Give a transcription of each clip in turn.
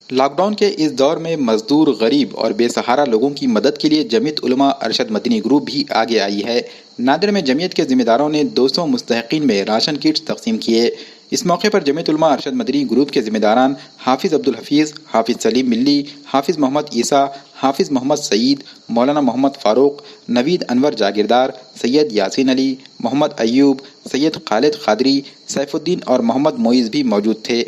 Lock down کے اس دور میں مزدور، غریب اور بے سہارا لوگوں کی مدد کے لیے جمعیت علماء ارشد مدنی گروپ بھی آگے آئی ہے۔ نادر میں جمعیت کے ذمہ داروں نے 200 مستحقین میں راشن کٹس تقسیم کیے۔ اس موقع پر جمعیت علماء ارشد مدنی گروپ کے ذمہ داران حافظ عبدالحفیظ، حافظ سلیم ملی، حافظ محمد عیسیٰ، حافظ محمد سعید، مولانا محمد فاروق، نوید انور جاگیردار، سید یاسین علی، محمد ایوب، سید خالد قادری، سیف الدین اور محمد معیز بھی موجود تھے۔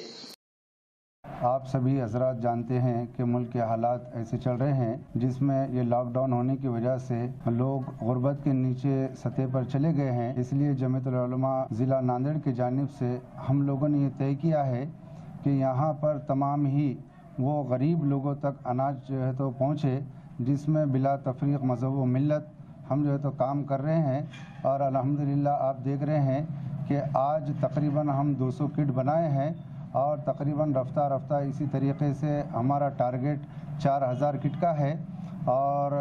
آپ سبھی حضرات جانتے ہیں کہ ملک کے حالات ایسے چل رہے ہیں جس میں یہ لاک ڈاؤن ہونے کی وجہ سے لوگ غربت کے نیچے سطح پر چلے گئے ہیں۔ اس لیے جمعیت العلماء ضلع ناندیڑ کی جانب سے ہم لوگوں نے یہ طے کیا ہے کہ یہاں پر تمام ہی وہ غریب لوگوں تک اناج جو ہے تو پہنچے، جس میں بلا تفریق مذہب و ملت ہم جو ہے تو کام کر رہے ہیں۔ اور الحمدللہ آپ دیکھ رہے ہیں کہ آج تقریباً ہم 200 کٹ بنائے ہیں اور تقریباً رفتہ رفتہ اسی طریقے سے ہمارا ٹارگیٹ 4000 کٹ کا ہے۔ اور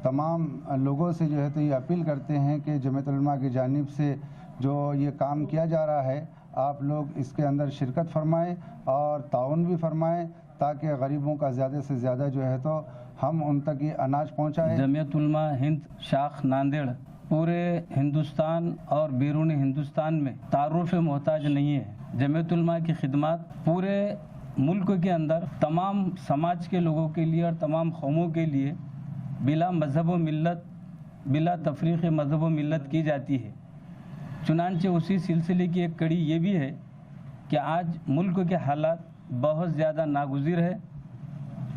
تمام لوگوں سے جو ہے تو یہ اپیل کرتے ہیں کہ جمعیت علماء کی جانب سے جو یہ کام کیا جا رہا ہے، آپ لوگ اس کے اندر شرکت فرمائیں اور تعاون بھی فرمائیں تاکہ غریبوں کا زیادہ سے زیادہ جو ہے تو ہم ان تک یہ اناج پہنچائیں۔ جمعیت علماء ہند شاخ ناندیڑ پورے ہندوستان اور بیرون ہندوستان میں تعارف محتاج نہیں ہے۔ جمعیت علماء کی خدمات پورے ملک کے اندر تمام سماج کے لوگوں کے لیے اور تمام قوموں کے لیے بلا مذہب و ملت، بلا تفریق مذہب و ملت کی جاتی ہے۔ چنانچہ اسی سلسلے کی ایک کڑی یہ بھی ہے کہ آج ملک کے حالات بہت زیادہ ناگزیر ہے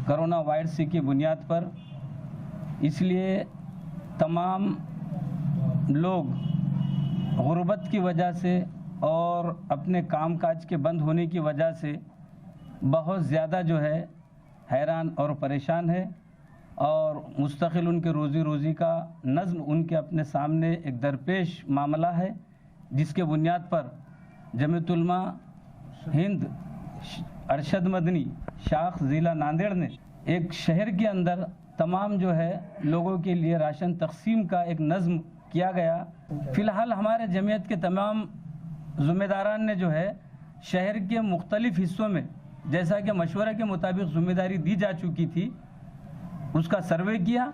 کرونا وائرس کی بنیاد پر، اس لیے تمام لوگ غربت کی وجہ سے اور اپنے کام کاج کے بند ہونے کی وجہ سے بہت زیادہ جو ہے حیران اور پریشان ہے، اور مستقل ان کے روزی کا نظم ان کے اپنے سامنے ایک درپیش معاملہ ہے، جس کے بنیاد پر جمعیت علماء ہند ارشد مدنی شاخ ضلع ناندیڑ نے ایک شہر کے اندر تمام جو ہے لوگوں کے لیے راشن تقسیم کا ایک نظم کیا گیا۔ فی الحال ہمارے جمعیت کے تمام ذمہ داران نے جو ہے شہر کے مختلف حصوں میں جیسا کہ مشورہ کے مطابق ذمہ داری دی جا چکی تھی، اس کا سروے کیا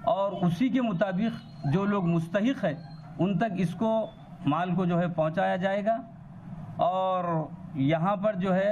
اور اسی کے مطابق جو لوگ مستحق ہیں ان تک اس کو مال کو جو ہے پہنچایا جائے گا۔ اور یہاں پر جو ہے